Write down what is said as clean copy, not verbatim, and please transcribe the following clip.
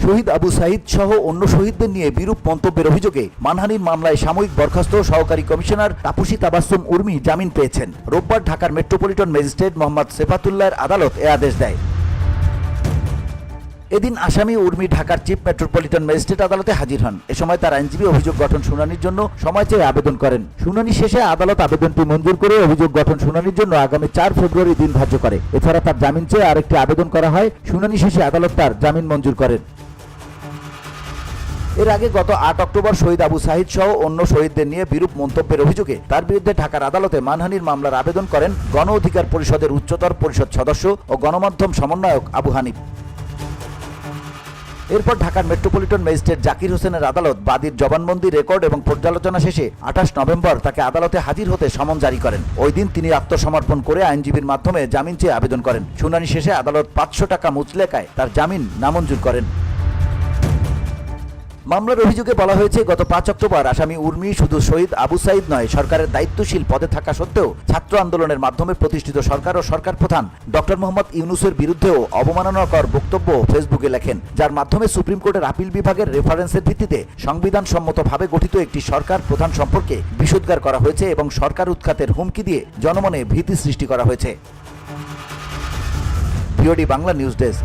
শহীদ আবু সাঈদ সহ অন্য শহীদদের নিয়ে বিরূপ মন্তব্যের অভিযোগে মানহানির মামলায় সাময়িক বরখাস্ত সহকারী কমিশনার তাপসী তাবাসসুম উর্মি জামিন পেয়েছেন। রোববার ঢাকার মেট্রোপলিটন ম্যাজিস্ট্রেট মোহাম্মদ সেফাতুল্লাহর আদালত এ আদেশ দেয়। এদিন আসামি উর্মি ঢাকার চিফ মেট্রোপলিটন ম্যাজিস্ট্রেট আদালতে হাজির হন। এ সময় তার আইনজীবী অভিযোগ গঠন শুনানির জন্য সময় চেয়ে আবেদন করেন। শুনানি শেষে আদালত আবেদনটি মঞ্জুর করে অভিযোগ গঠন শুনানির জন্য আগামী 4 ফেব্রুয়ারি দিন ধার্য করে। এছাড়া তার জামিন চেয়ে আরেকটি আবেদন করা হয়। শুনানি শেষে আদালত তার জামিন মঞ্জুর করেন। এর আগে গত 8 অক্টোবর শহীদ আবু সাঈদ সহ অন্য শহীদদের নিয়ে বিরূপ মন্তব্যের অভিযোগে তার বিরুদ্ধে ঢাকার আদালতে মানহানির মামলার আবেদন করেন গণ অধিকার পরিষদের উচ্চতর পরিষদ সদস্য ও গণমাধ্যম সমন্বয়ক আবু হানিফ। এরপর ঢাকার মেট্রোপলিটন ম্যাজিস্ট্রেট জাকির হোসেনের আদালত বাদীর জবানবন্দি রেকর্ড এবং পর্যালোচনা শেষে 28 নভেম্বর তাকে আদালতে হাজির হতে সমন জারি করেন। ওই দিন তিনি আত্মসমর্পণ করে আইনজীবীর মাধ্যমে জামিন চেয়ে আবেদন করেন। শুনানি শেষে আদালত 500 টাকা মুচলেকায় তার জামিন নামঞ্জুর করেন। মামলার অভিযোগে বলা হয়েছে, গত 5 অক্টোবর আসামি উর্মি শুধু শহীদ আবু সাঈদ নয়, সরকারের দায়িত্বশীল পদে থাকা সত্ত্বেও ছাত্র আন্দোলনের মাধ্যমে প্রতিষ্ঠিত সরকার ও সরকার প্রধান ডক্টর মোহাম্মদ ইউনূসের বিরুদ্ধেও অবমাননাকর বক্তব্য ফেসবুকে লেখেন, যার মাধ্যমে সুপ্রিম কোর্টের আপিল বিভাগের রেফারেন্সের ভিত্তিতে সংবিধান সম্মতভাবে গঠিত একটি সরকার প্রধান সম্পর্কে বিষোদ্গার করা হয়েছে এবং সরকার উৎখাতের হুমকি দিয়ে জনমনে ভীতি সৃষ্টি করা হয়েছে। VOD Bangla news desk.